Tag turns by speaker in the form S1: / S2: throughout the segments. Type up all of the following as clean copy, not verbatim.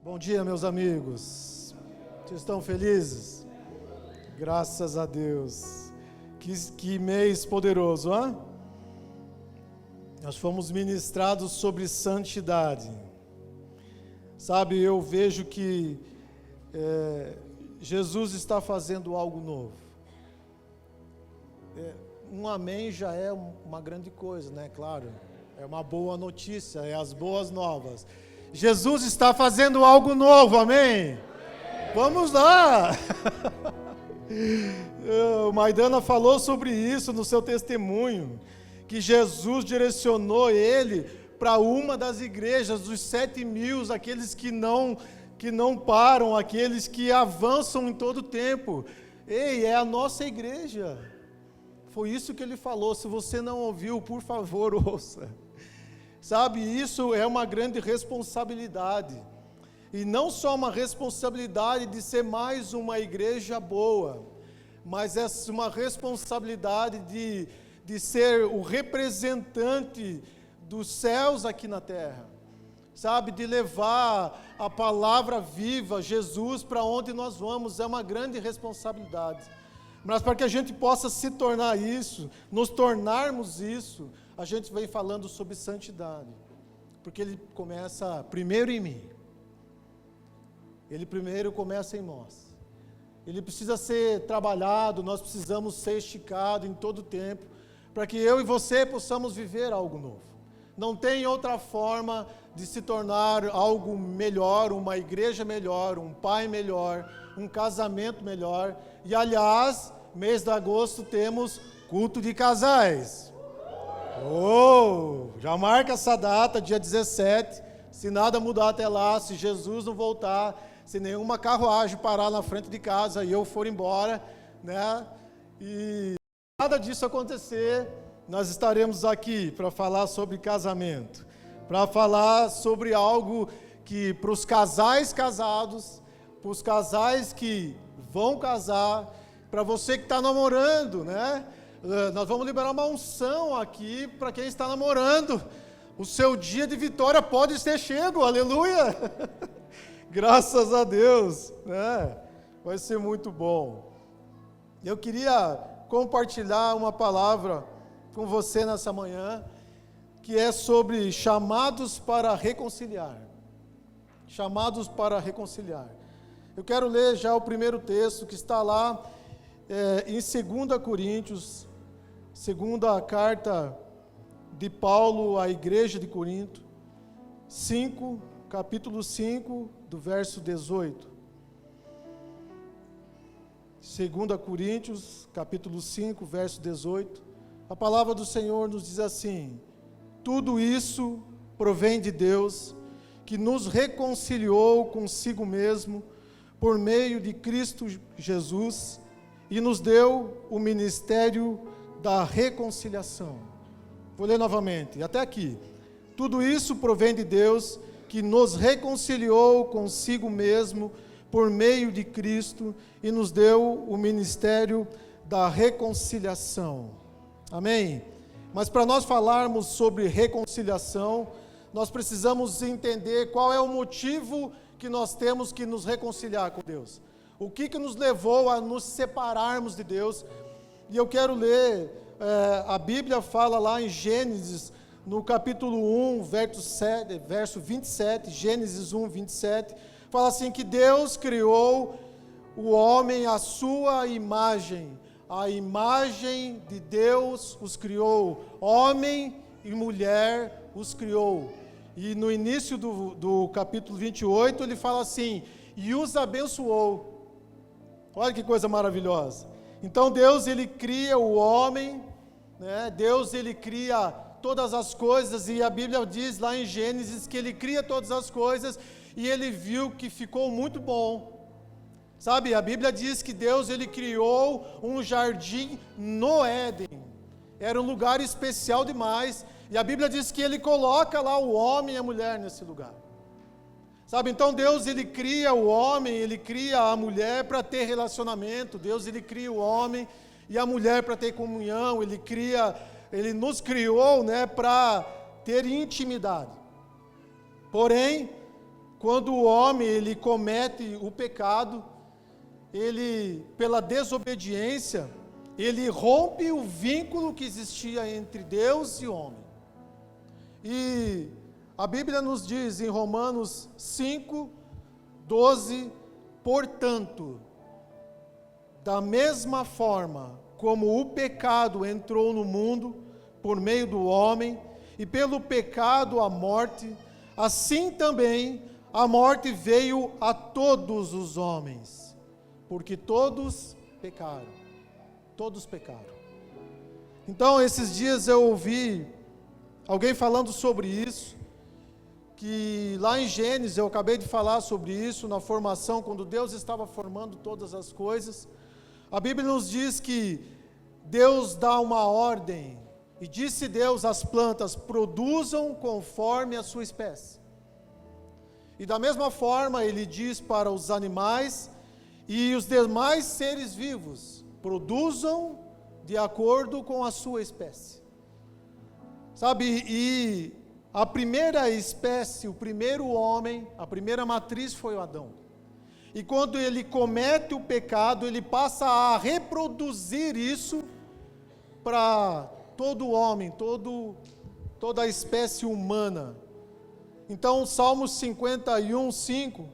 S1: Bom dia, meus amigos. Vocês estão felizes? Graças a Deus. Que mês poderoso, hein? Nós fomos ministrados sobre santidade. Sabe, eu vejo que Jesus está fazendo algo novo. Um amém já é uma grande coisa, né? Claro, é uma boa notícia, é as boas novas. Jesus está fazendo algo novo, amém? Vamos lá! O Maidana falou sobre isso no seu testemunho, que Jesus direcionou ele para uma das igrejas, dos 7.000, aqueles que não param, aqueles que avançam em todo o tempo. Ei, é a nossa igreja. Foi isso que ele falou. Se você não ouviu, por favor, ouça. Sabe, isso é uma grande responsabilidade. E não só uma responsabilidade de ser mais uma igreja boa, mas é uma responsabilidade de ser o representante dos céus aqui na terra. Sabe, de levar a palavra viva, Jesus, para onde nós vamos, é uma grande responsabilidade. Mas para que a gente possa se tornar isso, nos tornarmos isso, a gente vem falando sobre santidade, porque ele começa primeiro em mim, ele primeiro começa em nós, ele precisa ser trabalhado, nós precisamos ser esticados em todo o tempo, para que eu e você possamos viver algo novo. Não tem outra forma de se tornar algo melhor, uma igreja melhor, um pai melhor, um casamento melhor. E aliás, mês de agosto temos culto de casais. Já marca essa data, dia 17, se nada mudar até lá, se Jesus não voltar, se nenhuma carruagem parar na frente de casa e eu for embora, né? E nada disso acontecer, nós estaremos aqui para falar sobre casamento, para falar sobre algo que para os casais casados, para os casais que vão casar, para você que está namorando, né? Nós vamos liberar uma unção aqui para quem está namorando. O seu dia de vitória pode ser chego, aleluia! Graças a Deus, né? Vai ser muito bom. Eu queria compartilhar uma palavra com você nessa manhã, que é sobre chamados para reconciliar. Chamados para reconciliar. Eu quero ler já o primeiro texto que está lá em 2 Coríntios, segunda carta de Paulo à igreja de Corinto, capítulo 5, do verso 18. 2 Coríntios, capítulo 5, verso 18. A palavra do Senhor nos diz assim: tudo isso provém de Deus, que nos reconciliou consigo mesmo, por meio de Cristo Jesus, e nos deu o ministério da reconciliação. Vou ler novamente, até aqui. Tudo isso provém de Deus, que nos reconciliou consigo mesmo, por meio de Cristo, e nos deu o ministério da reconciliação. Amém? Mas para nós falarmos sobre reconciliação, nós precisamos entender qual é o motivo que nós temos que nos reconciliar com Deus. O que nos levou a nos separarmos de Deus? E eu quero ler, a Bíblia fala lá em Gênesis, no capítulo 1, verso 27, Gênesis 1, 27, fala assim que Deus criou o homem à sua imagem. A imagem de Deus os criou, homem e mulher os criou. E no início do capítulo 28, ele fala assim, e os abençoou. Olha que coisa maravilhosa. Então Deus, ele cria o homem, né? Deus, ele cria todas as coisas, e a Bíblia diz lá em Gênesis que ele cria todas as coisas, e ele viu que ficou muito bom. Sabe, a Bíblia diz que Deus, ele criou um jardim no Éden. Era um lugar especial demais, e a Bíblia diz que ele coloca lá o homem e a mulher nesse lugar. Sabe, então Deus, ele cria o homem, ele cria a mulher para ter relacionamento. Deus, ele cria o homem e a mulher para ter comunhão. Ele nos criou, né, para ter intimidade. Porém, quando o homem ele comete o pecado, ele, pela desobediência, ele rompe o vínculo que existia entre Deus e o homem. E a Bíblia nos diz em Romanos 5:12, portanto, da mesma forma como o pecado entrou no mundo por meio do homem, e pelo pecado a morte, assim também a morte veio a todos os homens, porque todos pecaram. Todos pecaram. Então, esses dias eu ouvi alguém falando sobre isso, que lá em Gênesis, eu acabei de falar sobre isso, na formação, quando Deus estava formando todas as coisas, a Bíblia nos diz que Deus dá uma ordem, e disse Deus às plantas, produzam conforme a sua espécie. E da mesma forma, Ele diz para os animais e os demais seres vivos, produzam de acordo com a sua espécie. Sabe, e a primeira espécie, o primeiro homem, a primeira matriz foi o Adão. E quando ele comete o pecado, ele passa a reproduzir isso para todo homem, toda a espécie humana. Então, Salmos 51:5,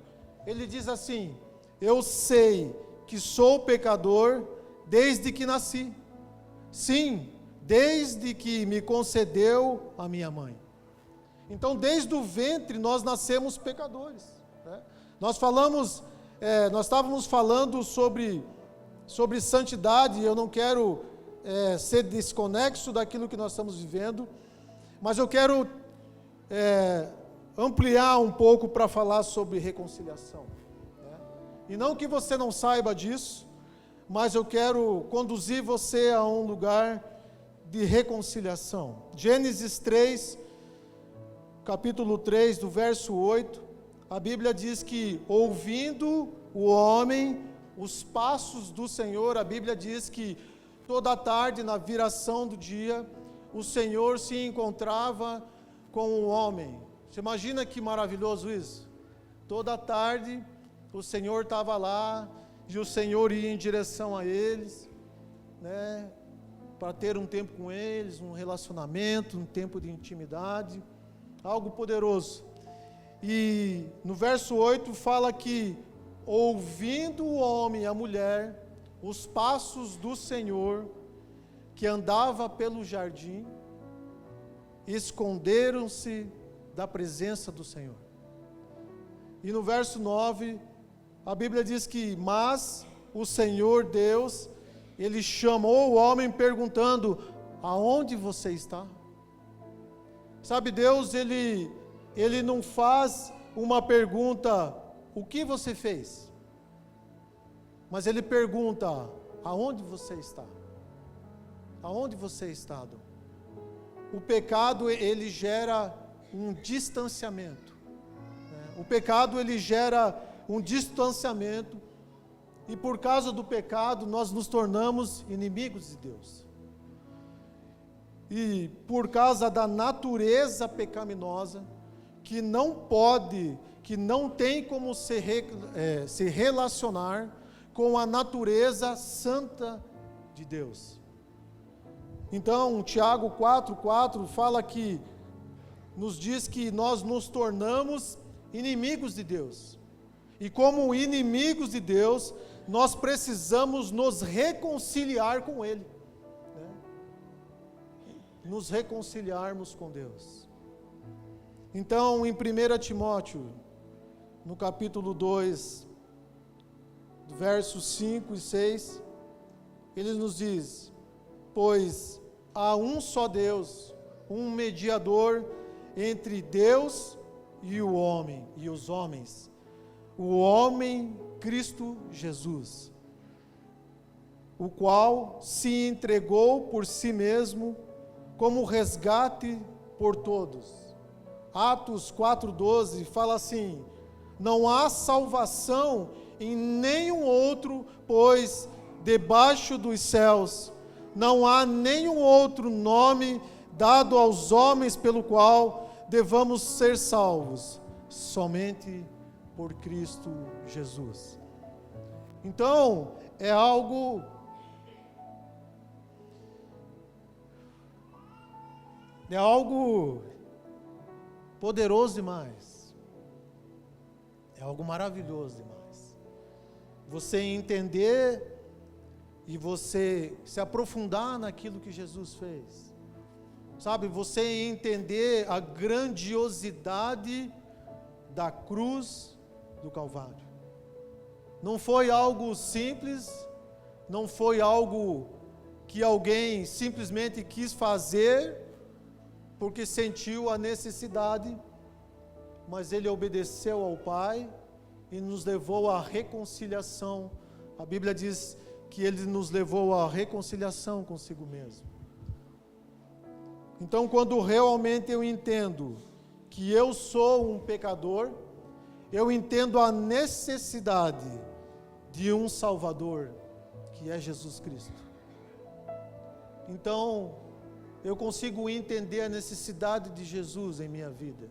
S1: ele diz assim: eu sei que sou pecador desde que nasci. Sim, desde que me concedeu a minha mãe. Então, desde o ventre, nós nascemos pecadores, né? Nós estávamos falando sobre santidade, e eu não quero ser desconexo daquilo que nós estamos vivendo, mas eu quero ampliar um pouco para falar sobre reconciliação, né? E não que você não saiba disso, mas eu quero conduzir você a um lugar de reconciliação. Gênesis 3, capítulo 3, do verso 8, a Bíblia diz que, ouvindo o homem os passos do Senhor, a Bíblia diz que toda tarde, na viração do dia, o Senhor se encontrava com o homem. Você imagina que maravilhoso isso? Toda tarde, o Senhor estava lá, e o Senhor ia em direção a eles, né, para ter um tempo com eles, um relacionamento, um tempo de intimidade, algo poderoso. E no verso 8 fala que, ouvindo o homem e a mulher os passos do Senhor, que andava pelo jardim, esconderam-se da presença do Senhor. E no verso 9, a Bíblia diz que, mas o Senhor Deus, Ele chamou o homem perguntando, aonde você está? Sabe, Deus, Ele não faz uma pergunta, o que você fez? Mas Ele pergunta, aonde você está? Aonde você está, Adão? O pecado, ele gera um distanciamento, né? O pecado, ele gera um distanciamento, e por causa do pecado, nós nos tornamos inimigos de Deus. E por causa da natureza pecaminosa, que não tem como se relacionar com a natureza santa de Deus. Então, Tiago 4:4 fala que, nos diz que nós nos tornamos inimigos de Deus. E como inimigos de Deus, nós precisamos nos reconciliar com Ele, né? Nos reconciliarmos com Deus. Então, em 1 Timóteo, no capítulo 2, versos 5 e 6, ele nos diz, pois há um só Deus, um mediador entre Deus e o homem, e os homens, o homem Cristo Jesus, o qual se entregou por si mesmo como resgate por todos. Atos 4:12 fala assim, não há salvação em nenhum outro, pois debaixo dos céus não há nenhum outro nome dado aos homens pelo qual devamos ser salvos, somente por Cristo Jesus. Então, é algo poderoso demais. É algo maravilhoso demais. Você entender e você se aprofundar naquilo que Jesus fez. Sabe, você entender a grandiosidade da cruz do Calvário. Não foi algo simples, não foi algo que alguém simplesmente quis fazer porque sentiu a necessidade, mas ele obedeceu ao Pai e nos levou à reconciliação. A Bíblia diz que ele nos levou à reconciliação consigo mesmo. Então, quando realmente eu entendo que eu sou um pecador, eu entendo a necessidade de um Salvador, que é Jesus Cristo. Então, eu consigo entender a necessidade de Jesus em minha vida.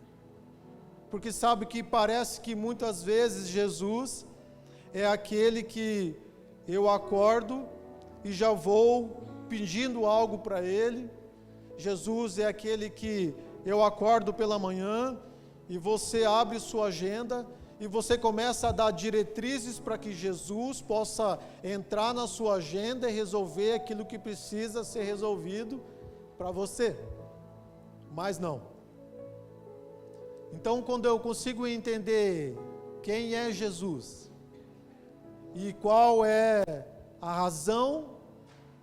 S1: Porque sabe que parece que muitas vezes Jesus é aquele que eu acordo e já vou pedindo algo para Ele. Jesus é aquele que eu acordo pela manhã e você abre sua agenda e você começa a dar diretrizes para que Jesus possa entrar na sua agenda e resolver aquilo que precisa ser resolvido para você. Mas não. Então, quando eu consigo entender quem é Jesus e qual é a razão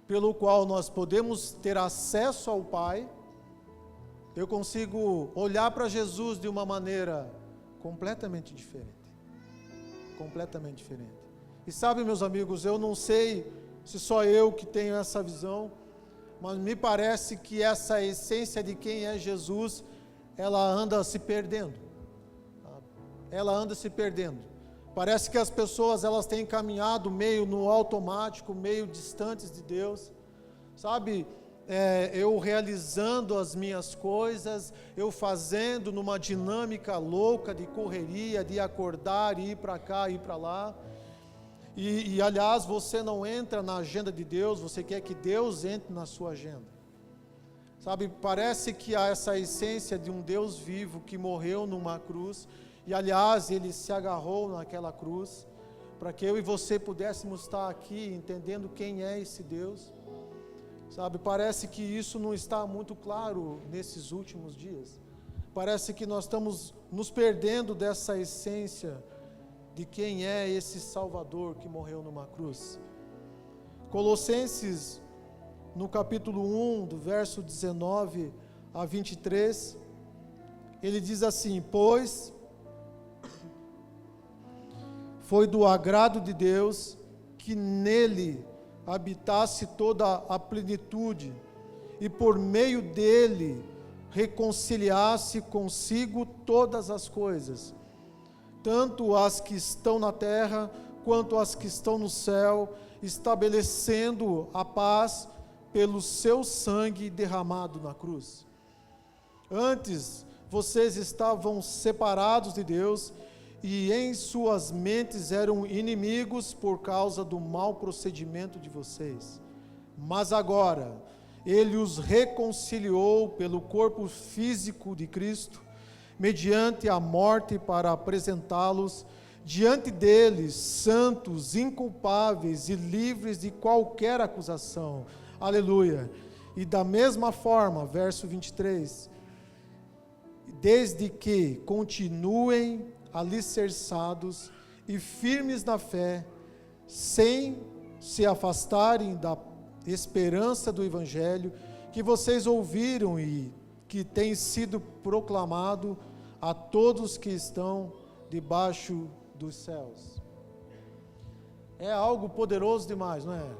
S1: pelo qual nós podemos ter acesso ao Pai, eu consigo olhar para Jesus de uma maneira completamente diferente. Completamente diferente. E sabe, meus amigos, eu não sei se só eu que tenho essa visão, mas me parece que essa essência de quem é Jesus, ela anda se perdendo. Ela anda se perdendo. Parece que as pessoas, elas têm caminhado meio no automático, meio distantes de Deus. Sabe, eu realizando as minhas coisas, eu fazendo numa dinâmica louca de correria, de acordar, ir para cá, ir para lá. E aliás, você não entra na agenda de Deus, você quer que Deus entre na sua agenda. Sabe, parece que há essa essência de um Deus vivo que morreu numa cruz, e aliás, Ele se agarrou naquela cruz, para que eu e você pudéssemos estar aqui entendendo quem é esse Deus. Sabe, parece que isso não está muito claro nesses últimos dias. Parece que nós estamos nos perdendo dessa essência de quem é esse Salvador que morreu numa cruz. Colossenses, no capítulo 1, do verso 19 a 23, ele diz assim: pois foi do agrado de Deus que nele habitasse toda a plenitude, e por meio dele reconciliasse consigo todas as coisas, tanto as que estão na terra, quanto as que estão no céu, estabelecendo a paz pelo seu sangue derramado na cruz. Antes, vocês estavam separados de Deus, e em suas mentes eram inimigos por causa do mau procedimento de vocês. Mas agora, Ele os reconciliou pelo corpo físico de Cristo, mediante a morte, para apresentá-los diante deles, santos, inculpáveis e livres de qualquer acusação. Aleluia! E da mesma forma, verso 23, desde que continuem alicerçados e firmes na fé, sem se afastarem da esperança do Evangelho que vocês ouviram e que tem sido proclamado a todos que estão debaixo dos céus. É algo poderoso demais, não é?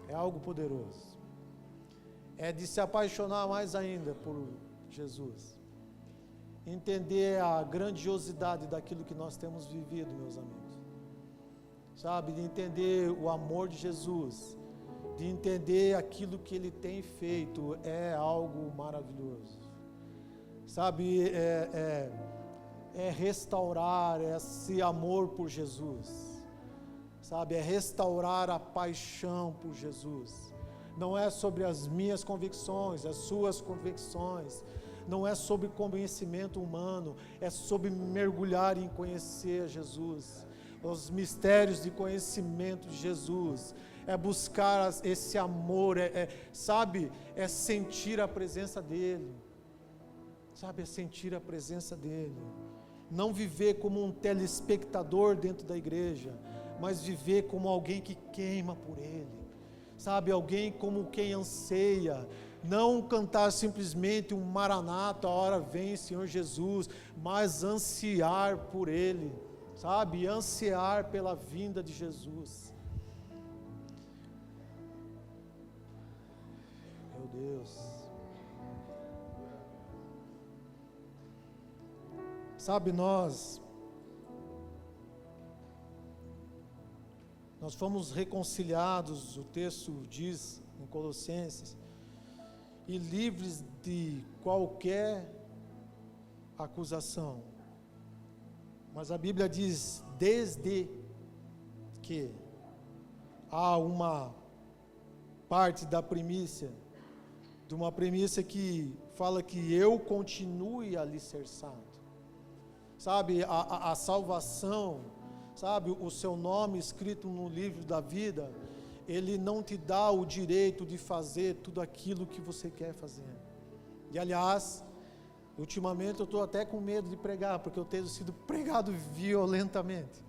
S1: É algo poderoso. É de se apaixonar mais ainda por Jesus. Entender a grandiosidade daquilo que nós temos vivido, meus amigos. Sabe, de entender o amor de Jesus, de entender aquilo que Ele tem feito, é algo maravilhoso. Sabe, é restaurar esse amor por Jesus, sabe? É restaurar a paixão por Jesus. Não é sobre as minhas convicções, as suas convicções, não é sobre conhecimento humano, é sobre mergulhar em conhecer Jesus, os mistérios de conhecimento de Jesus, é buscar esse amor, sabe, é sentir a presença dEle, sabe, é sentir a presença dEle, não viver como um telespectador dentro da igreja, mas viver como alguém que queima por Ele, sabe, alguém como quem anseia, não cantar simplesmente um maranata, a hora vem Senhor Jesus, mas ansiar por Ele, sabe, ansiar pela vinda de Jesus. Meu Deus. Sabe, nós fomos reconciliados, o texto diz em Colossenses, e livres de qualquer acusação. Mas a Bíblia diz, desde que há uma parte da primícia, de uma premissa que fala que eu continue alicerçado. Sabe, a salvação, sabe, o seu nome escrito no livro da vida, ele não te dá o direito de fazer tudo aquilo que você quer fazer. E aliás, ultimamente eu estou até com medo de pregar, porque eu tenho sido pregado violentamente.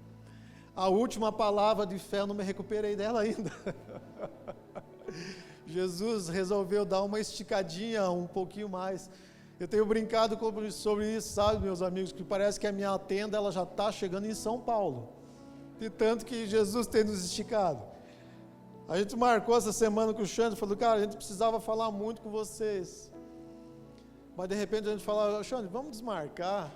S1: A última palavra de fé eu não me recuperei dela ainda. Jesus resolveu dar uma esticadinha um pouquinho mais. Eu tenho brincado sobre isso, sabe, meus amigos, que parece que a minha tenda ela já está chegando em São Paulo, de tanto que Jesus tem nos esticado. A gente marcou essa semana com o Xandro, falou, cara, a gente precisava falar muito com vocês, mas de repente a gente falou, Xandro, vamos desmarcar,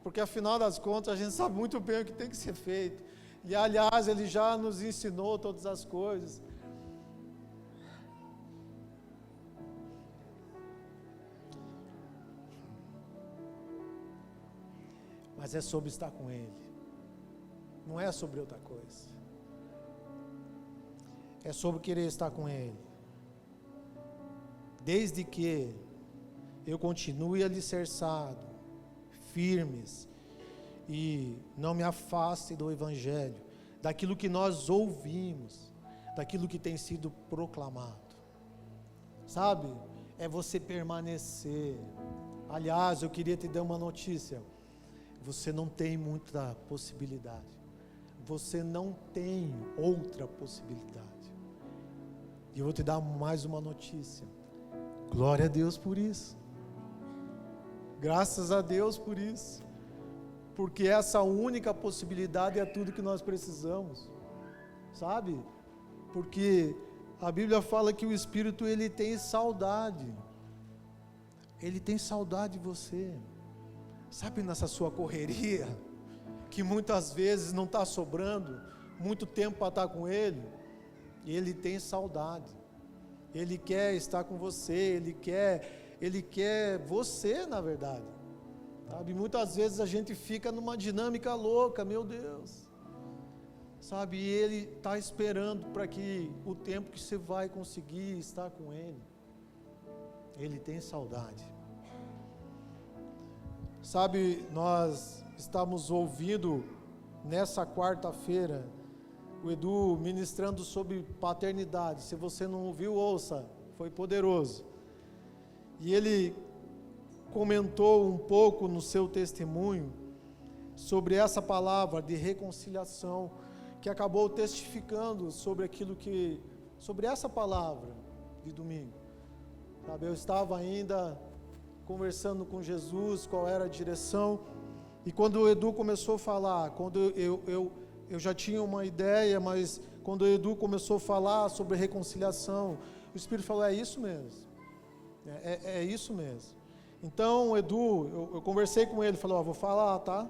S1: porque afinal das contas a gente sabe muito bem o que tem que ser feito, e aliás ele já nos ensinou todas as coisas. Mas é sobre estar com Ele, não é sobre outra coisa, é sobre querer estar com Ele, desde que eu continue alicerçado, firmes, e não me afaste do Evangelho, daquilo que nós ouvimos, daquilo que tem sido proclamado, sabe, é você permanecer. Aliás, eu queria te dar uma notícia, você não tem muita possibilidade, você não tem outra possibilidade, e eu vou te dar mais uma notícia, glória a Deus por isso, graças a Deus por isso, porque essa única possibilidade é tudo que nós precisamos, sabe, porque a Bíblia fala que o Espírito ele tem saudade de você, sabe, nessa sua correria, que muitas vezes não está sobrando muito tempo para estar com Ele, Ele tem saudade, Ele quer estar com você, Ele quer você, na verdade, sabe, muitas vezes a gente fica numa dinâmica louca, meu Deus, sabe, e Ele está esperando para que o tempo que você vai conseguir estar com Ele, Ele tem saudade. Sabe, nós estamos ouvindo nessa quarta-feira o Edu ministrando sobre paternidade. Se você não ouviu, ouça, foi poderoso. E ele comentou um pouco no seu testemunho sobre essa palavra de reconciliação, que acabou testificando sobre essa palavra de domingo. Sabe, eu estava ainda conversando com Jesus, qual era a direção, e quando o Edu começou a falar, quando eu já tinha uma ideia, mas quando o Edu começou a falar sobre reconciliação, o Espírito falou, é isso mesmo, é isso mesmo. Então, Edu, eu conversei com ele, falou, vou falar, tá?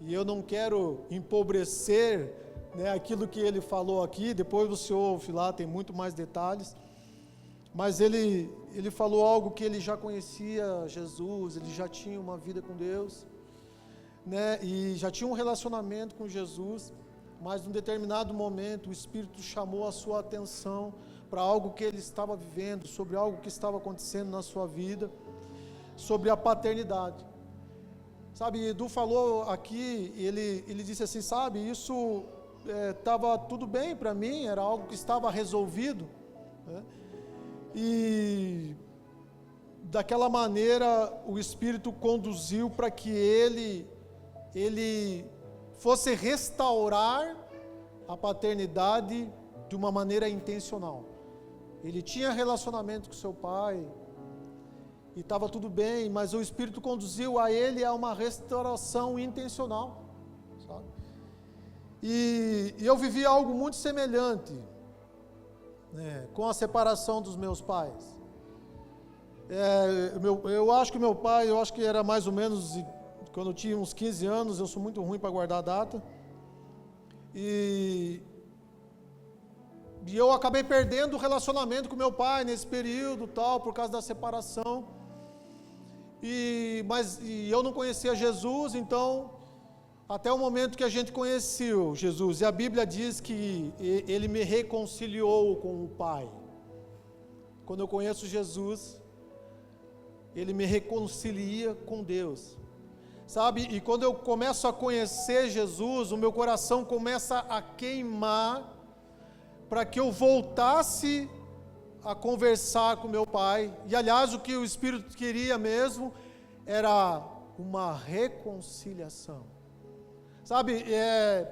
S1: E eu não quero empobrecer, né, aquilo que ele falou aqui, depois você ouve lá, tem muito mais detalhes, mas ele falou algo que ele já conhecia Jesus, ele já tinha uma vida com Deus, né, e já tinha um relacionamento com Jesus, mas num determinado momento o Espírito chamou a sua atenção para algo que ele estava vivendo, sobre algo que estava acontecendo na sua vida, sobre a paternidade. Sabe, Edu falou aqui, ele disse assim, sabe, isso estava tudo bem para mim, era algo que estava resolvido, né? E daquela maneira o Espírito conduziu para que ele fosse restaurar a paternidade de uma maneira intencional. Ele tinha relacionamento com seu pai e estava tudo bem, mas o Espírito conduziu a ele a uma restauração intencional, sabe? E eu vivi algo muito semelhante, né, com a separação dos meus pais. Eu acho que meu pai, eu acho que era mais ou menos quando eu tinha uns 15 anos, eu sou muito ruim para guardar a data, e eu acabei perdendo o relacionamento com meu pai nesse período, tal, por causa da separação, mas eu não conhecia Jesus, então, até o momento que a gente conheceu Jesus, e a Bíblia diz que ele me reconciliou com o Pai. Quando eu conheço Jesus, ele me reconcilia com Deus, sabe? E quando eu começo a conhecer Jesus, o meu coração começa a queimar para que eu voltasse a conversar com meu pai. E aliás, o que o Espírito queria mesmo era uma reconciliação. Sabe,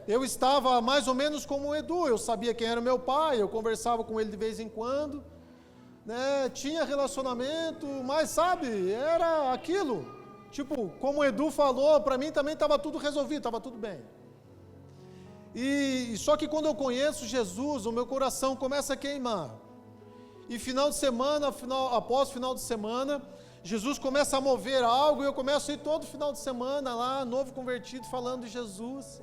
S1: eu estava mais ou menos como o Edu, eu sabia quem era meu pai, eu conversava com ele de vez em quando, né, tinha relacionamento, mas sabe, era aquilo, tipo, como o Edu falou, para mim também estava tudo resolvido, estava tudo bem. E só que quando eu conheço Jesus, o meu coração começa a queimar, e final de semana, após final de semana, Jesus começa a mover algo, e eu começo a ir todo final de semana lá, novo convertido, falando de Jesus,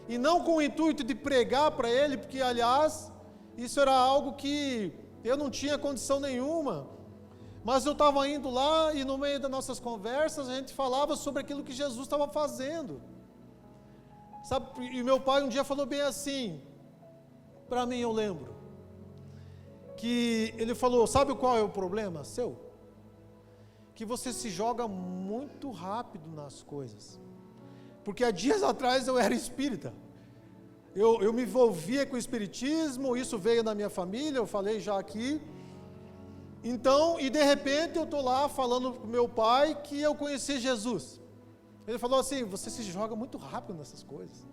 S1: e não com o intuito de pregar para ele, porque aliás, isso era algo que eu não tinha condição nenhuma, mas eu estava indo lá, e no meio das nossas conversas, a gente falava sobre aquilo que Jesus estava fazendo, sabe, e meu pai um dia falou bem assim, para mim eu lembro, que ele falou, sabe qual é o problema seu? Que você se joga muito rápido nas coisas, porque há dias atrás eu era espírita, eu me envolvia com o espiritismo, isso veio na minha família, eu falei já aqui, então, e de repente eu estou lá falando com meu pai que eu conheci Jesus, ele falou assim, você se joga muito rápido nessas coisas,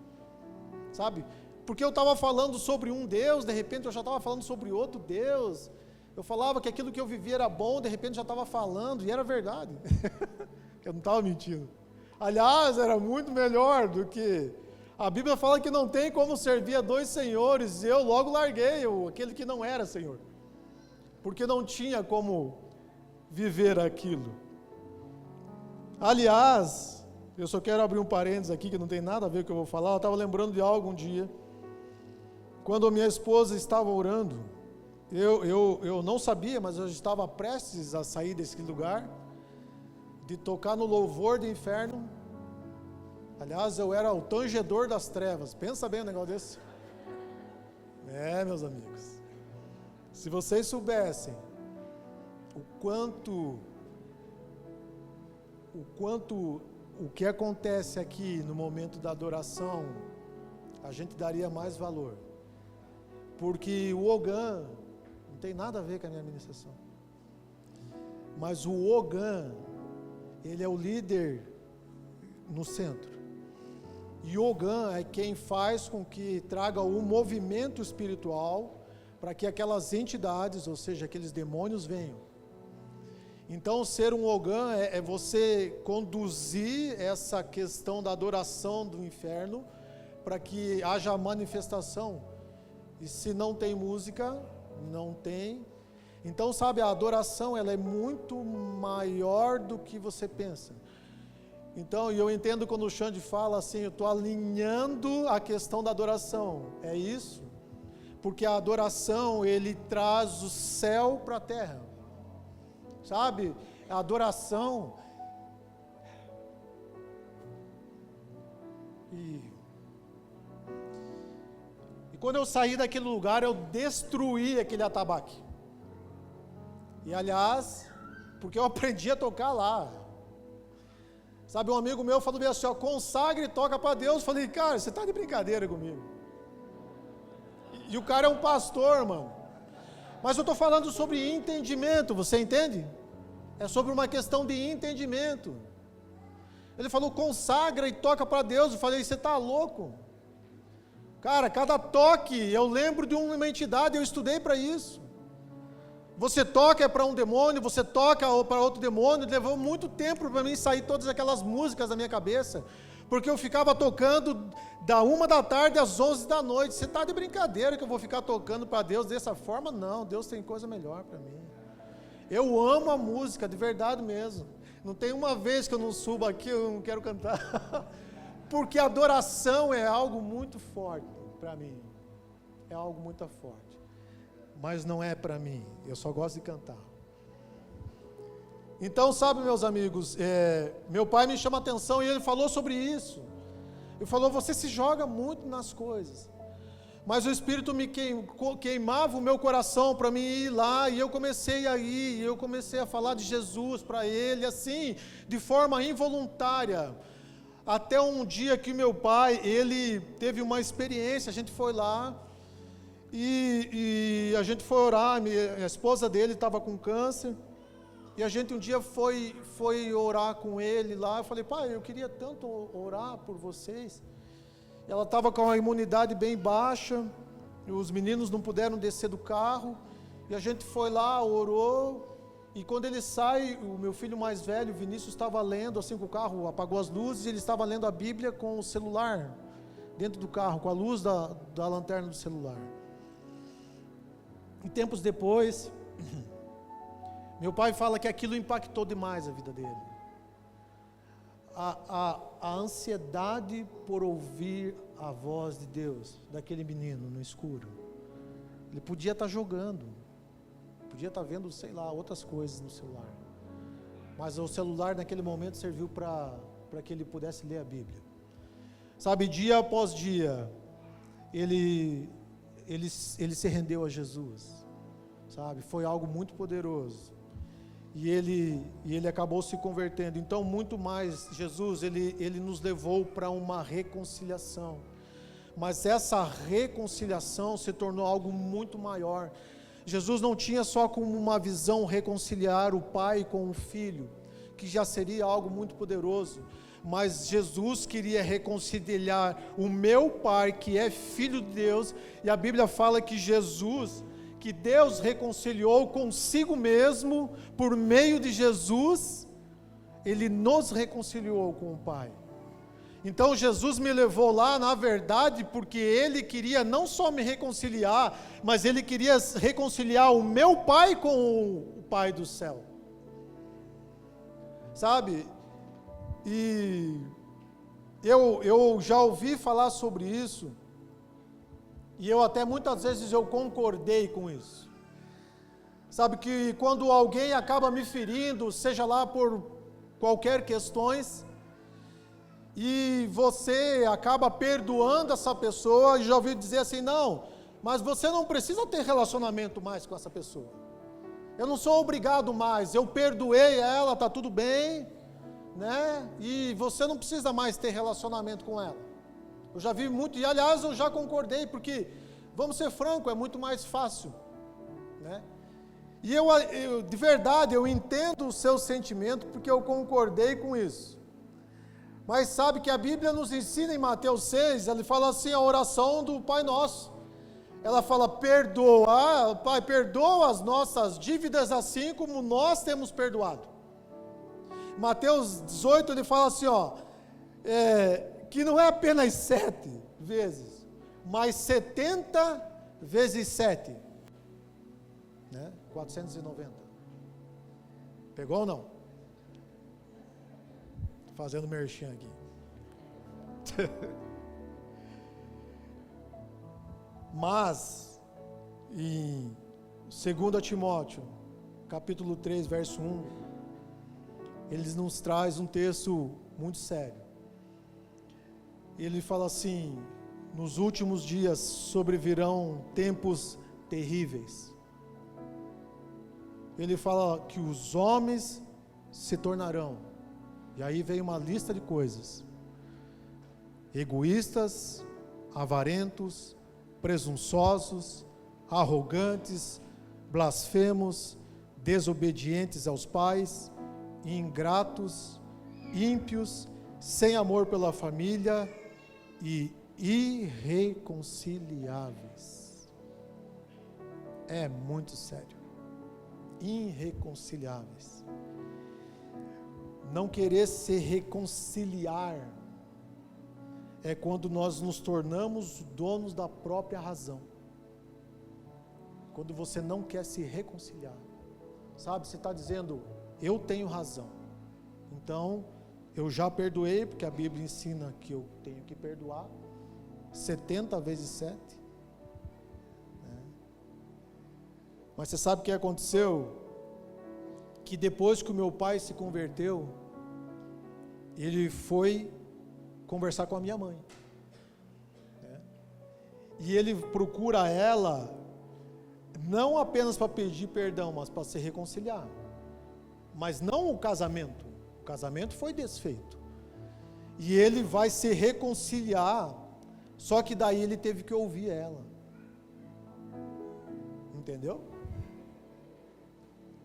S1: sabe, porque eu estava falando sobre um Deus, de repente eu já estava falando sobre outro Deus, eu falava que aquilo que eu vivia era bom, de repente já estava falando, e era verdade, eu não estava mentindo, aliás, era muito melhor do que, a Bíblia fala que não tem como servir a dois senhores, e eu logo larguei aquele que não era senhor, porque não tinha como viver aquilo. Aliás, eu só quero abrir um parênteses aqui, que não tem nada a ver com o que eu vou falar, eu estava lembrando de algo um dia, quando a minha esposa estava orando, eu não sabia, mas eu estava prestes a sair desse lugar, de tocar no louvor do inferno. Aliás, eu era o tangedor das trevas, pensa bem um negócio desse. Meus amigos, se vocês soubessem o que acontece aqui no momento da adoração, a gente daria mais valor, porque o Ogan não tem nada a ver com a minha ministração, mas o Ogan, ele é o líder no centro, e o Ogan é quem faz com que traga o movimento espiritual para que aquelas entidades, ou seja, aqueles demônios venham. Então, ser um Ogan é você conduzir essa questão da adoração do inferno para que haja manifestação. E se não tem música, não tem. Então, sabe, a adoração ela é muito maior do que você pensa. Então, eu entendo quando o Xande fala assim, eu estou alinhando a questão da adoração. É isso? Porque a adoração, ele traz o céu para a terra. Sabe? A adoração, E quando eu saí daquele lugar, eu destruí aquele atabaque. E aliás, porque eu aprendi a tocar lá. Sabe, um amigo meu falou bem assim, ó, consagra e toca para Deus. Eu falei, cara, você está de brincadeira comigo. E o cara é um pastor, mano. Mas eu estou falando sobre entendimento, você entende? É sobre uma questão de entendimento. Ele falou, consagra e toca para Deus. Eu falei, você está louco? Cara, cada toque, eu lembro de uma entidade, eu estudei para isso. Você toca é para um demônio, você toca para outro demônio. Levou muito tempo para mim sair todas aquelas músicas da minha cabeça, porque eu ficava tocando da 1 da tarde às 11 da noite. Você está de brincadeira que eu vou ficar tocando para Deus dessa forma? Não, Deus tem coisa melhor para mim. Eu amo a música, de verdade mesmo. Não tem uma vez que eu não suba aqui, eu não quero cantar, porque a adoração é algo muito forte para mim, é algo muito forte. Mas não é para mim, eu só gosto de cantar. Então, sabe, meus amigos, meu pai me chama a atenção e ele falou sobre isso. Ele falou, você se joga muito nas coisas. Mas o Espírito me queimava o meu coração para mim ir lá, e eu comecei a ir, eu comecei a falar de Jesus para ele, assim, de forma involuntária. Até um dia que meu pai, ele teve uma experiência, a gente foi lá, e a gente foi orar, a esposa dele estava com câncer, e a gente um dia foi orar com ele lá. Eu falei, pai, eu queria tanto orar por vocês. Ela estava com a imunidade bem baixa, os meninos não puderam descer do carro, e a gente foi lá, orou, e quando ele sai, o meu filho mais velho, Vinícius, estava lendo, assim, com o carro apagou as luzes, e ele estava lendo a Bíblia com o celular, dentro do carro, com a luz da lanterna do celular. E tempos depois, meu pai fala que aquilo impactou demais a vida dele. A ansiedade por ouvir a voz de Deus, daquele menino no escuro. Ele podia estar jogando, podia estar vendo, sei lá, outras coisas no celular. Mas o celular naquele momento serviu para que ele pudesse ler a Bíblia. Sabe, dia após dia, ele se rendeu a Jesus, sabe, foi algo muito poderoso, e ele acabou se convertendo. Então, muito mais, Jesus, ele nos levou para uma reconciliação, mas essa reconciliação se tornou algo muito maior. Jesus não tinha só como uma visão reconciliar o pai com o filho, que já seria algo muito poderoso, mas Jesus queria reconciliar o meu pai, que é filho de Deus, e a Bíblia fala que Deus reconciliou consigo mesmo, por meio de Jesus, Ele nos reconciliou com o Pai. Então Jesus me levou lá, na verdade, porque Ele queria não só me reconciliar, mas Ele queria reconciliar o meu Pai com o Pai do céu. Sabe? E eu já ouvi falar sobre isso, e eu até muitas vezes eu concordei com isso. Sabe que quando alguém acaba me ferindo, seja lá por qualquer questões, e você acaba perdoando essa pessoa, e já ouvi dizer assim, não, mas você não precisa ter relacionamento mais com essa pessoa. Eu não sou obrigado mais, eu perdoei ela, está tudo bem, né? E você não precisa mais ter relacionamento com ela. Eu já vi muito, e aliás eu já concordei, porque, vamos ser franco, é muito mais fácil, né? E eu de verdade, eu entendo o seu sentimento, porque eu concordei com isso. Mas sabe que a Bíblia nos ensina em Mateus 6, ele fala assim, a oração do Pai Nosso. Ela fala, Pai, perdoa as nossas dívidas assim como nós temos perdoado. Mateus 18, ele fala assim, que não é apenas 7 vezes, mas 70 vezes 7, né? 490. Pegou ou não? Estou fazendo merchan aqui. Mas, em 2 Timóteo, capítulo 3, verso 1, ele nos traz um texto muito sério. ele fala assim: nos últimos dias sobrevirão tempos terríveis. Ele fala que os homens se tornarão, e aí vem uma lista de coisas: egoístas, avarentos, presunçosos, arrogantes, blasfemos, desobedientes aos pais, ingratos, ímpios, sem amor pela família e irreconciliáveis. É muito sério. Irreconciliáveis. Não querer se reconciliar é quando nós nos tornamos donos da própria razão. Quando você não quer se reconciliar. Sabe, você está dizendo: eu tenho razão, então eu já perdoei, porque a Bíblia ensina que eu tenho que perdoar 70 vezes 7. Mas você sabe o que aconteceu? Que depois que o meu pai se converteu, ele foi conversar com a minha mãe, e ele procura ela não apenas para pedir perdão, mas para se reconciliar. Mas não o casamento foi desfeito, e ele vai se reconciliar, só que daí ele teve que ouvir ela. Entendeu?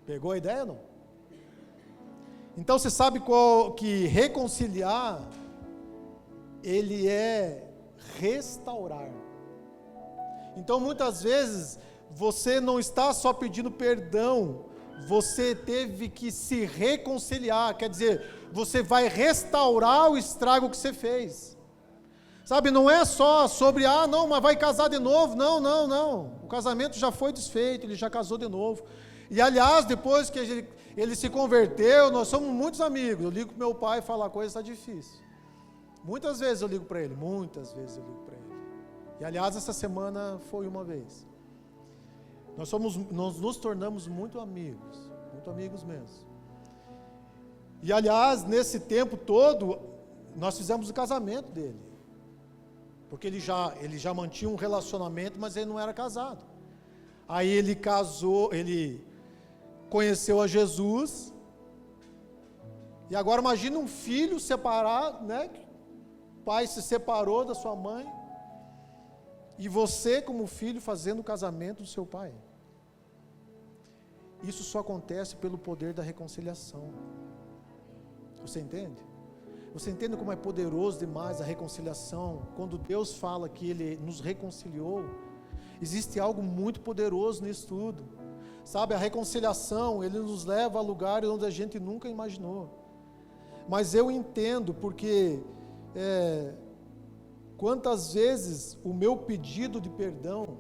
S1: Pegou a ideia, não? Então você sabe que reconciliar, ele é restaurar. Então muitas vezes você não está só pedindo perdão, você teve que se reconciliar, quer dizer, você vai restaurar o estrago que você fez. Sabe, não é só sobre, não, mas vai casar de novo, não, o casamento já foi desfeito, ele já casou de novo. E aliás, depois que ele se converteu, nós somos muitos amigos. Eu ligo para meu pai e falo: a coisa está difícil. Muitas vezes eu ligo para ele, E aliás, essa semana foi uma vez. Nós nos tornamos muito amigos mesmo. E aliás, nesse tempo todo, nós fizemos o casamento dele. Porque ele já mantinha um relacionamento, mas ele não era casado. Aí ele casou, ele conheceu a Jesus. E agora imagina um filho separado, né? O pai se separou da sua mãe. E você, como filho, fazendo o casamento do seu pai. Isso só acontece pelo poder da reconciliação. Você entende? Você entende como é poderoso demais a reconciliação? Quando Deus fala que Ele nos reconciliou, existe algo muito poderoso nisso tudo. Sabe, a reconciliação, Ele nos leva a lugares onde a gente nunca imaginou. Mas eu entendo, porque quantas vezes o meu pedido de perdão,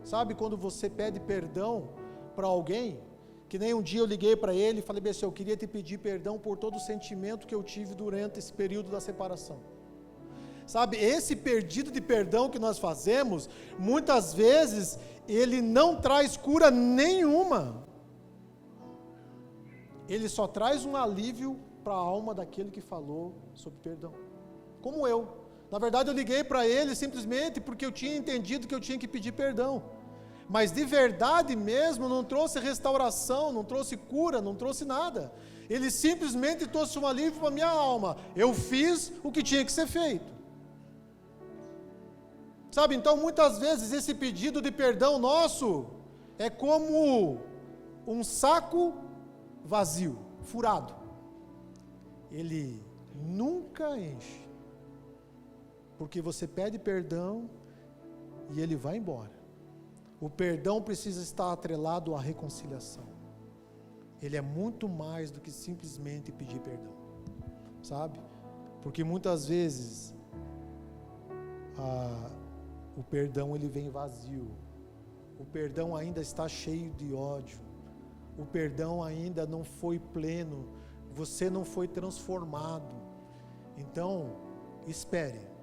S1: sabe quando você pede perdão para alguém, que nem um dia eu liguei para ele e falei: bem, eu queria te pedir perdão por todo o sentimento que eu tive durante esse período da separação. Sabe, esse pedido de perdão que nós fazemos, muitas vezes, ele não traz cura nenhuma. Ele só traz um alívio para a alma daquele que falou sobre perdão. Como eu. Na verdade, eu liguei para ele simplesmente porque eu tinha entendido que eu tinha que pedir perdão. Mas de verdade mesmo, não trouxe restauração, não trouxe cura, não trouxe nada. Ele simplesmente trouxe um alívio para a minha alma. Eu fiz o que tinha que ser feito. Sabe, então muitas vezes esse pedido de perdão nosso é como um saco vazio, furado. Ele nunca enche. Porque você pede perdão e ele vai embora. O perdão precisa estar atrelado à reconciliação. Ele é muito mais do que simplesmente pedir perdão, sabe? Porque muitas vezes o perdão ele vem vazio. O perdão ainda está cheio de ódio. O perdão ainda não foi pleno. Você não foi transformado. Então, espere.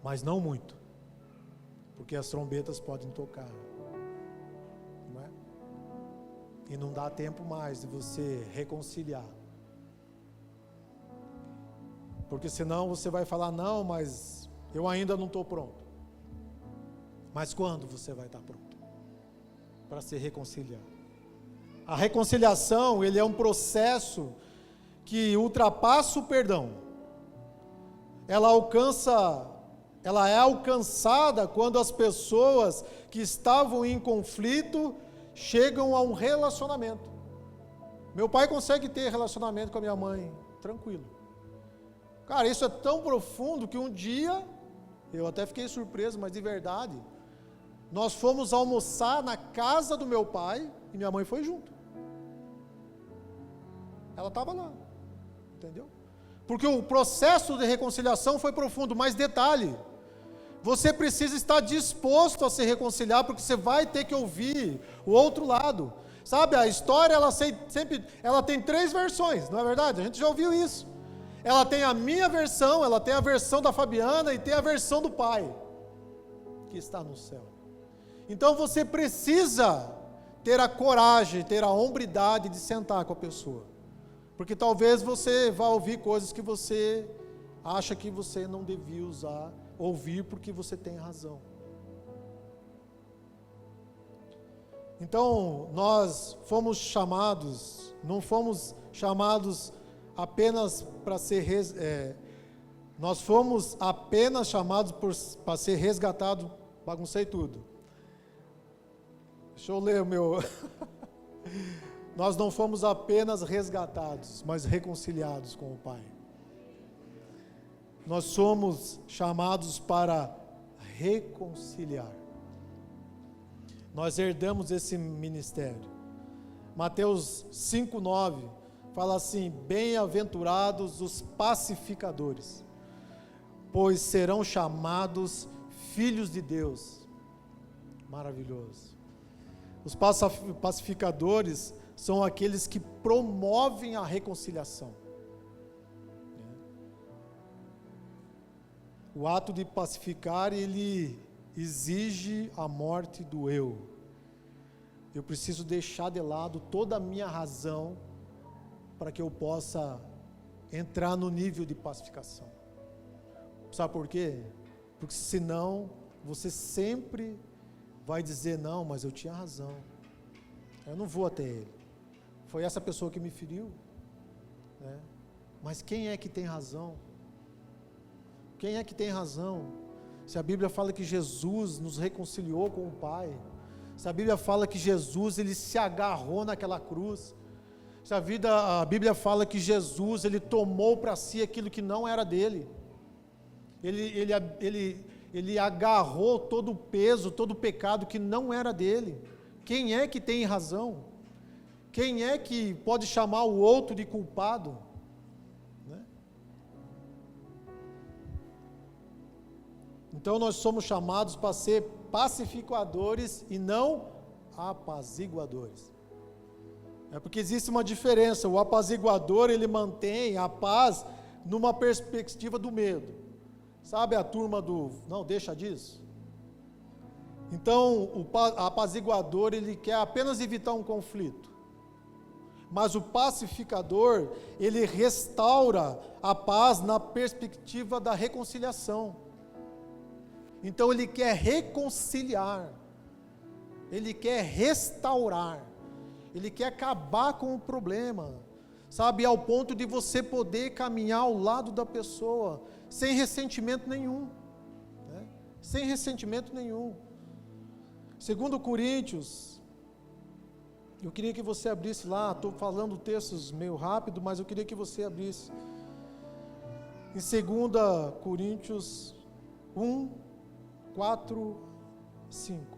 S1: Mas não muito. Porque as trombetas podem tocar, não é? E não dá tempo mais de você reconciliar. Porque senão você vai falar, não, mas eu ainda não estou pronto. Mas quando você vai estar pronto para se reconciliar? A reconciliação, ele é um processo que ultrapassa o perdão. Ela é alcançada quando as pessoas que estavam em conflito chegam a um relacionamento. Meu pai consegue ter relacionamento com a minha mãe, tranquilo. Cara, isso é tão profundo que um dia, eu até fiquei surpreso, mas de verdade, nós fomos almoçar na casa do meu pai e minha mãe foi junto. Ela estava lá, entendeu? Porque o processo de reconciliação foi profundo, mas detalhe, você precisa estar disposto a se reconciliar, porque você vai ter que ouvir o outro lado. Sabe, a história, ela tem 3 versões, não é verdade? A gente já ouviu isso. Ela tem a minha versão, ela tem a versão da Fabiana e tem a versão do Pai, que está no céu. Então você precisa ter a coragem, ter a hombridade de sentar com a pessoa. Porque talvez você vá ouvir coisas que você acha que você não devia ouvir porque você tem razão. Então, nós fomos chamados, não fomos chamados apenas para ser, nós fomos apenas chamados para ser resgatados, baguncei tudo. Deixa eu ler o meu... Nós não fomos apenas resgatados, mas reconciliados com o Pai. Nós somos chamados para reconciliar. Nós herdamos esse ministério. Mateus 5:9 fala assim: bem-aventurados os pacificadores, pois serão chamados filhos de Deus. Maravilhoso. Os pacificadores são aqueles que promovem a reconciliação. O ato de pacificar, ele exige a morte do eu. Eu preciso deixar de lado toda a minha razão para que eu possa entrar no nível de pacificação. Sabe por quê? Porque senão você sempre vai dizer, não, mas eu tinha razão. Eu não vou até ele. Foi essa pessoa que me feriu. Né? Mas quem é que tem razão? Quem é que tem razão? Se a Bíblia fala que Jesus nos reconciliou com o Pai, se a Bíblia fala que Jesus, ele se agarrou naquela cruz, se a Bíblia fala que Jesus, ele tomou para si aquilo que não era dele, ele agarrou todo o peso, todo o pecado que não era dele. Quem é que tem razão? Quem é que pode chamar o outro de culpado? Né? Então nós somos chamados para ser pacificadores e não apaziguadores. É porque existe uma diferença. O apaziguador, ele mantém a paz numa perspectiva do medo. Sabe a turma do, não, deixa disso? Então, o apaziguador, ele quer apenas evitar um conflito. Mas o pacificador, ele restaura a paz na perspectiva da reconciliação. Então, ele quer reconciliar. Ele quer restaurar. Ele quer acabar com o problema. Sabe, ao ponto de você poder caminhar ao lado da pessoa, sem ressentimento nenhum. Né? Sem ressentimento nenhum. 2 Coríntios, eu queria que você abrisse lá, estou falando textos meio rápido, mas eu queria que você abrisse. Em 2 Coríntios 1, 4, 5.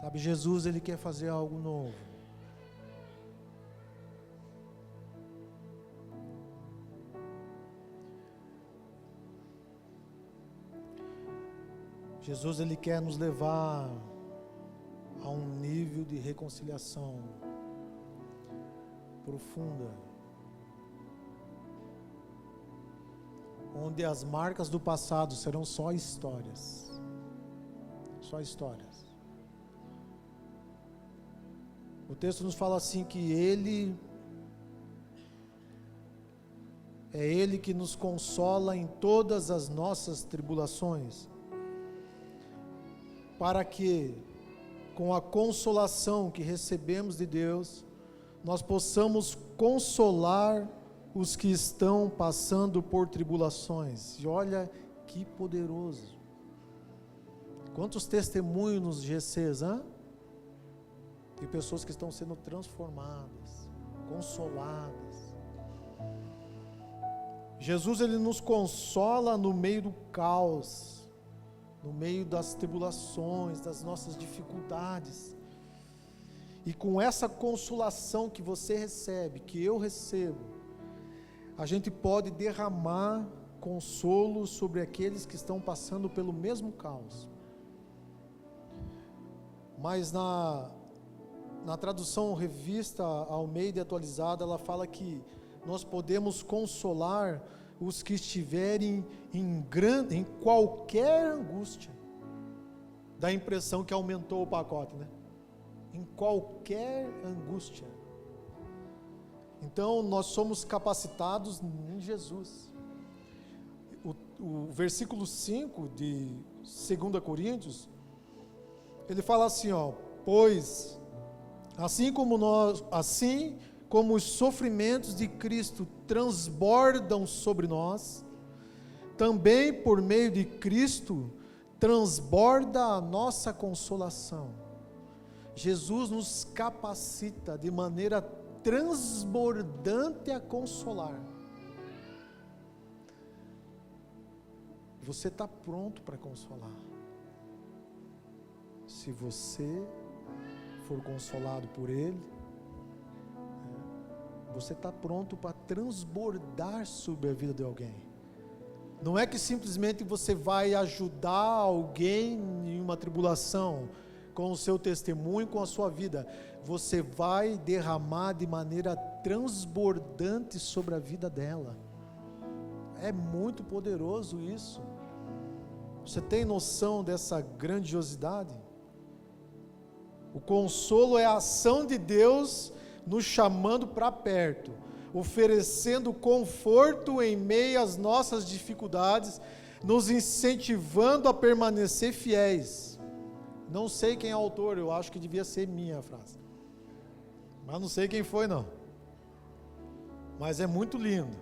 S1: Sabe, Jesus, ele quer fazer algo novo. Jesus, Ele quer nos levar a um nível de reconciliação profunda, onde as marcas do passado serão só histórias. Só histórias. O texto nos fala assim que é Ele que nos consola em todas as nossas tribulações, para que, com a consolação que recebemos de Deus, nós possamos consolar os que estão passando por tribulações. E olha que poderoso. Quantos testemunhos nos GCs, de pessoas que estão sendo transformadas, consoladas. Jesus, Ele nos consola no meio do caos, no meio das tribulações, das nossas dificuldades. E com essa consolação que você recebe, que eu recebo, a gente pode derramar consolo sobre aqueles que estão passando pelo mesmo caos. Mas na tradução Revista Almeida Atualizada, ela fala que nós podemos consolar os que estiverem em qualquer angústia. Dá a impressão que aumentou o pacote, né? Em qualquer angústia. Então, nós somos capacitados em Jesus. O versículo 5 de 2 Coríntios, ele fala assim, pois, assim como os sofrimentos de Cristo transbordam sobre nós, também por meio de Cristo transborda a nossa consolação. Jesus nos capacita de maneira transbordante a consolar. Você está pronto para consolar. Se você for consolado por Ele, você está pronto para transbordar sobre a vida de alguém. Não é que simplesmente você vai ajudar alguém em uma tribulação com o seu testemunho, com a sua vida. Você vai derramar de maneira transbordante sobre a vida dela. É muito poderoso isso. Você tem noção dessa grandiosidade? O consolo é a ação de Deus nos chamando para perto, oferecendo conforto em meio às nossas dificuldades, nos incentivando a permanecer fiéis. Não sei quem é o autor, eu acho que devia ser minha a frase, mas não sei quem foi não, mas é muito lindo.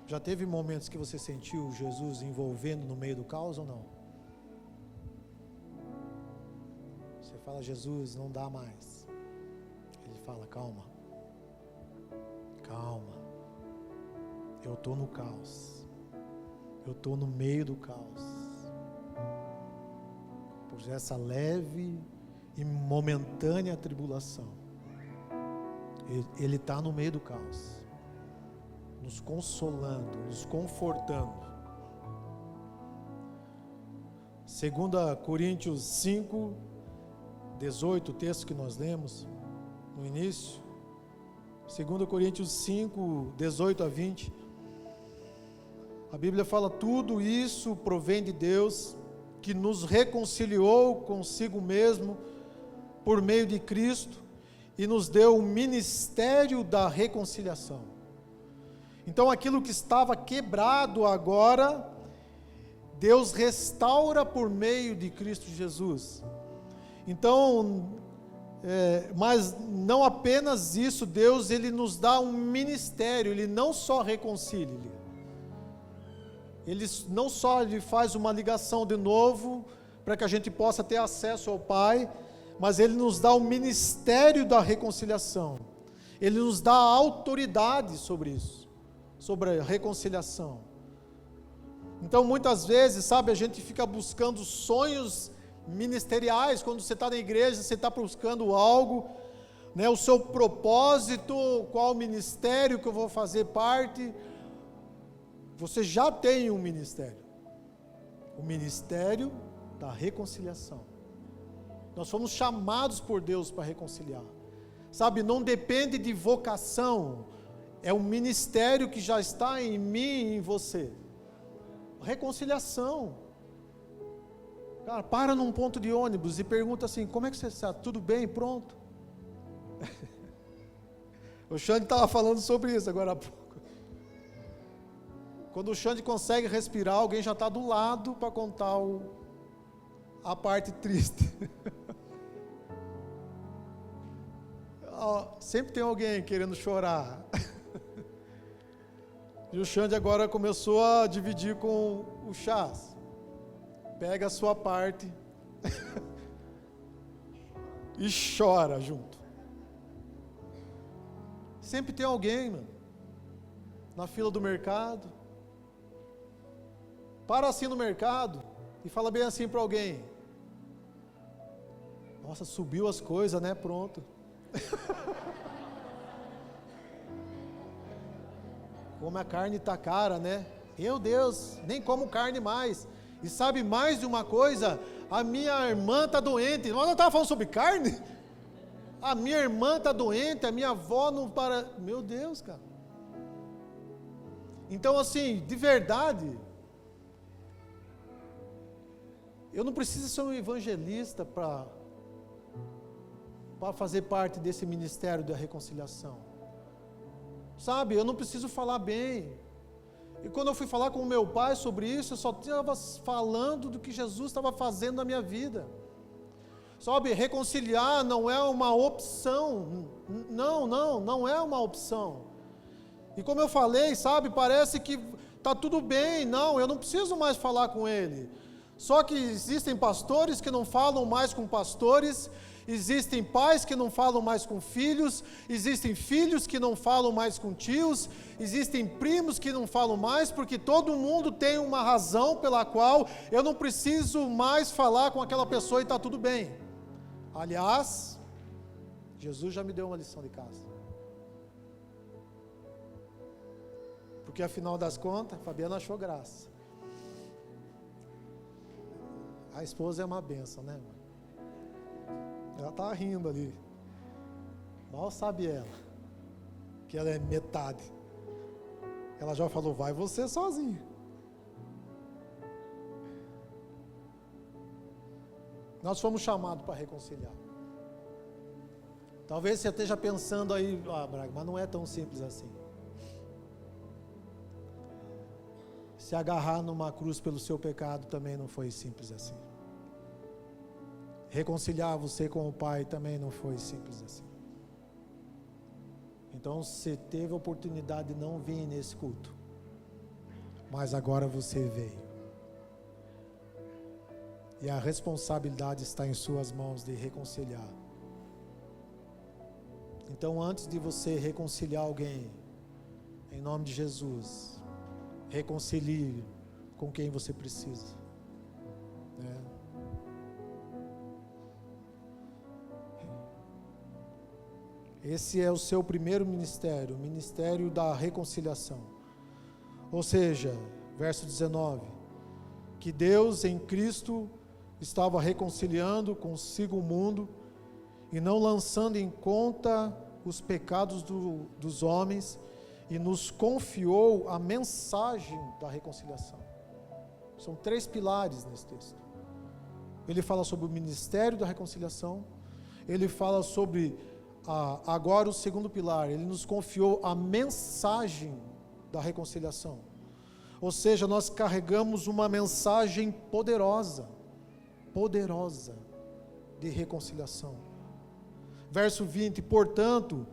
S1: Já teve momentos que você sentiu Jesus envolvendo no meio do caos ou não? Você fala, Jesus, não dá mais. Ele fala, calma, eu estou no caos, eu estou no meio do caos, por essa leve e momentânea tribulação, Ele está no meio do caos, nos consolando, nos confortando. 2 Coríntios 5, 18, o texto que nós lemos no início, 2 Coríntios 5, 18 a 20, a Bíblia fala, tudo isso provém de Deus, que nos reconciliou consigo mesmo, por meio de Cristo, e nos deu o ministério da reconciliação. Então aquilo que estava quebrado agora, Deus restaura por meio de Cristo Jesus. Então, mas não apenas isso, Deus Ele nos dá um ministério, Ele não só reconcilia, Ele não só Ele faz uma ligação de novo, para que a gente possa ter acesso ao Pai, mas Ele nos dá o ministério da reconciliação, Ele nos dá autoridade sobre isso, sobre a reconciliação. Então muitas vezes, sabe, a gente fica buscando sonhos ministeriais. Quando você está na igreja, você está buscando algo, né, o seu propósito, qual ministério que eu vou fazer parte. Você já tem um ministério, o ministério da reconciliação. Nós fomos chamados por Deus para reconciliar. Sabe, não depende de vocação, é um ministério que já está em mim e em você. Reconciliação. Cara, para num ponto de ônibus e pergunta assim, como é que você está? Tudo bem? Pronto? O Xande estava falando sobre isso agora há pouco. Quando o Xande consegue respirar, alguém já está do lado para contar a parte triste. Sempre tem alguém querendo chorar. E o Xande agora começou a dividir com o Chás. Pega a sua parte e chora junto. Sempre tem alguém, mano, na fila do mercado. Para assim no mercado e fala bem assim para alguém. Nossa, subiu as coisas, né? Pronto. Como a carne está cara, né? Meu Deus, nem como carne mais. E sabe mais de uma coisa? A minha irmã está doente. Nós não estávamos falando sobre carne? A minha irmã está doente, a minha avó não para... Meu Deus, cara. Então assim, de verdade, eu não preciso ser um evangelista para fazer parte desse ministério da reconciliação. Sabe, eu não preciso falar bem. E quando eu fui falar com o meu pai sobre isso, eu só estava falando do que Jesus estava fazendo na minha vida. Sabe, reconciliar não é uma opção. Não é uma opção. E como eu falei, sabe, parece que está tudo bem. Não, eu não preciso mais falar com ele. Só que existem pastores que não falam mais com pastores, existem pais que não falam mais com filhos, existem filhos que não falam mais com tios, existem primos que não falam mais, porque todo mundo tem uma razão pela qual eu não preciso mais falar com aquela pessoa e está tudo bem. Aliás, Jesus já me deu uma lição de casa. Porque afinal das contas, a Fabiana achou graça. A esposa é uma bênção, né? Ela está rindo ali. Mal sabe ela, que ela é metade. Ela já falou, vai você sozinha. Nós fomos chamados para reconciliar. Talvez você esteja pensando aí, Braga, mas não é tão simples assim. Se agarrar numa cruz pelo seu pecado também não foi simples assim. Reconciliar você com o Pai também não foi simples assim. Então você teve a oportunidade de não vir nesse culto, mas agora você veio. E a responsabilidade está em suas mãos de reconciliar. Então antes de você reconciliar alguém, em nome de Jesus, reconcilie com quem você precisa, né? Esse é o seu primeiro ministério, o ministério da reconciliação. Ou seja, verso 19, que Deus em Cristo estava reconciliando consigo o mundo e não lançando em conta os pecados dos homens, e nos confiou a mensagem da reconciliação. São 3 pilares nesse texto. Ele fala sobre o ministério da reconciliação, ele fala sobre agora o segundo pilar, ele nos confiou a mensagem da reconciliação. Ou seja, nós carregamos uma mensagem poderosa de reconciliação. Verso 20, portanto,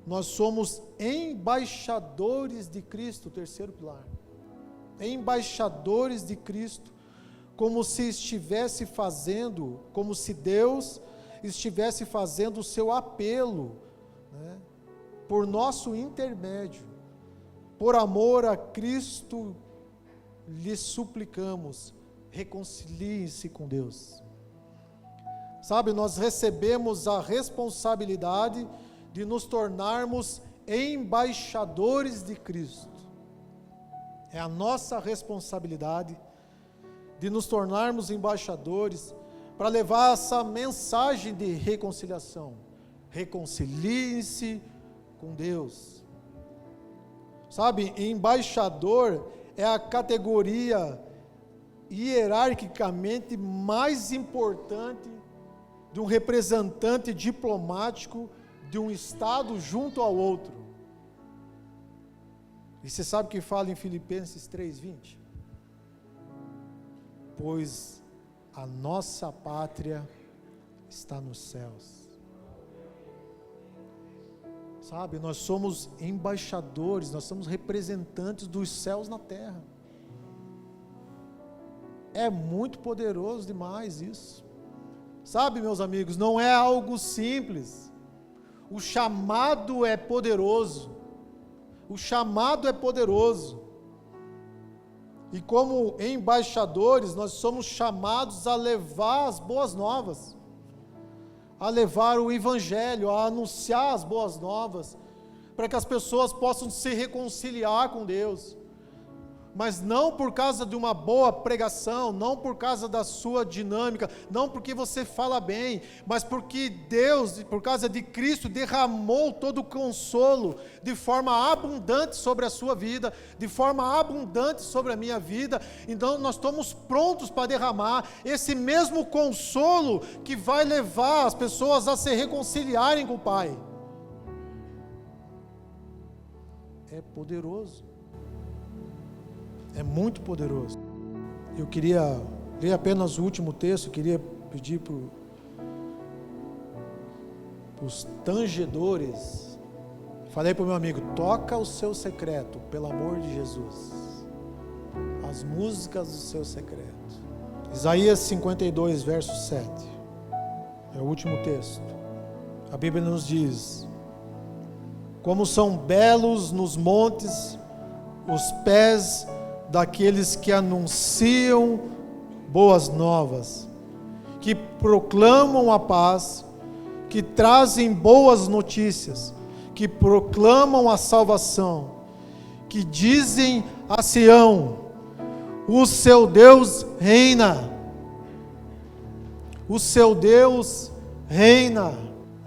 S1: nós somos embaixadores de Cristo, o terceiro pilar. Embaixadores de Cristo, como se Deus estivesse fazendo o seu apelo, né, por nosso intermédio. Por amor a Cristo, lhe suplicamos, reconciliem-se com Deus. Sabe, nós recebemos a responsabilidade de nos tornarmos embaixadores de Cristo. É a nossa responsabilidade de nos tornarmos embaixadores para levar essa mensagem de reconciliação. Reconciliem-se com Deus. Sabe, embaixador é a categoria hierarquicamente mais importante de um representante diplomático de um estado junto ao outro. E você sabe o que fala em Filipenses 3:20? Pois a nossa pátria está nos céus. Sabe, nós somos embaixadores, nós somos representantes dos céus na terra. É muito poderoso demais isso. Sabe, meus amigos, não é algo simples. O chamado é poderoso. O chamado é poderoso. E como embaixadores, nós somos chamados a levar as boas novas, a levar o evangelho, a anunciar as boas novas, para que as pessoas possam se reconciliar com Deus. Mas não por causa de uma boa pregação, não por causa da sua dinâmica, não porque você fala bem, mas porque Deus, por causa de Cristo, derramou todo o consolo de forma abundante sobre a sua vida, de forma abundante sobre a minha vida. Então nós estamos prontos para derramar esse mesmo consolo que vai levar as pessoas a se reconciliarem com o Pai. É poderoso. É muito poderoso. Eu queria ler apenas o último texto, queria pedir para os tangedores. Falei para o meu amigo, toca o seu secreto, pelo amor de Jesus. As músicas do seu secreto. Isaías 52, verso 7. É o último texto. A Bíblia nos diz: como são belos nos montes os pés daqueles que anunciam boas novas, que proclamam a paz, que trazem boas notícias, que proclamam a salvação, que dizem a Sião: o seu Deus reina. O seu Deus reina.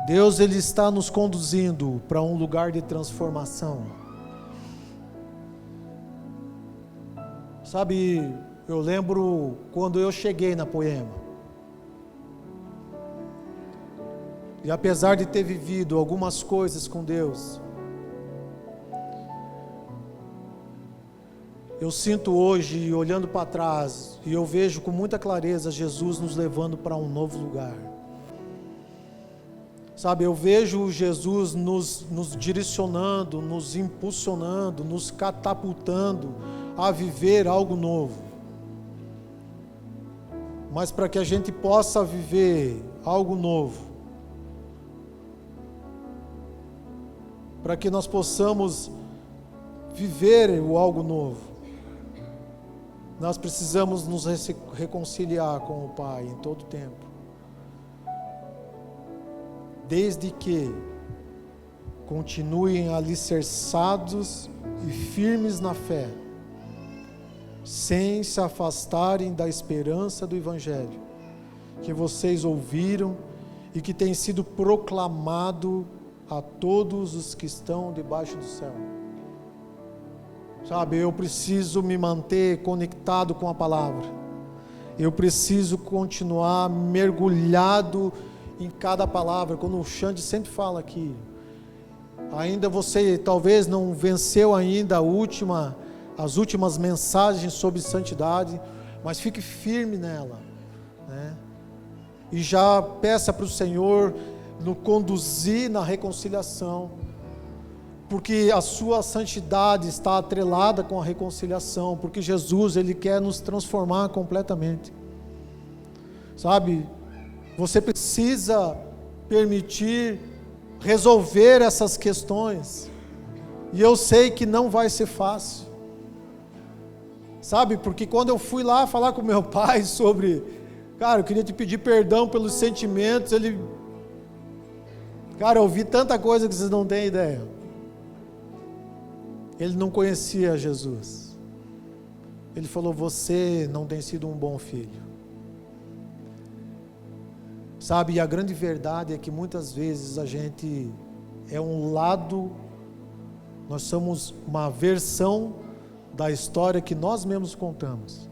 S1: Deus, Ele está nos conduzindo para um lugar de transformação. Sabe, eu lembro quando eu cheguei na Poema. E apesar de ter vivido algumas coisas com Deus, eu sinto hoje, olhando para trás, e eu vejo com muita clareza Jesus nos levando para um novo lugar. Sabe, eu vejo Jesus nos direcionando, nos impulsionando, nos catapultando a viver algo novo. Mas para que a gente possa viver algo novo, para que nós possamos viver o algo novo, nós precisamos nos reconciliar com o Pai em todo tempo. Desde que continuem alicerçados e firmes na fé, sem se afastarem da esperança do Evangelho, que vocês ouviram e que tem sido proclamado a todos os que estão debaixo do céu. Sabe, eu preciso me manter conectado com a palavra, eu preciso continuar mergulhado em cada palavra, como o Xande sempre fala aqui. Ainda você talvez não venceu ainda as últimas mensagens sobre santidade, mas fique firme nela, né? E já peça para o Senhor nos conduzir na reconciliação, porque a sua santidade está atrelada com a reconciliação, porque Jesus, Ele quer nos transformar completamente. Sabe, você precisa permitir resolver essas questões, e eu sei que não vai ser fácil, sabe, porque quando eu fui lá falar com meu pai sobre, cara, eu queria te pedir perdão pelos sentimentos, cara, eu ouvi tanta coisa que vocês não têm ideia. Ele não conhecia Jesus, Ele falou: você não tem sido um bom filho. Sabe, e a grande verdade é que muitas vezes a gente é um lado, nós somos uma versão da história que nós mesmos contamos.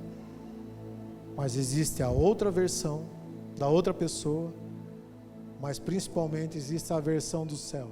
S1: Mas existe a outra versão da outra pessoa, mas principalmente existe a versão do céu.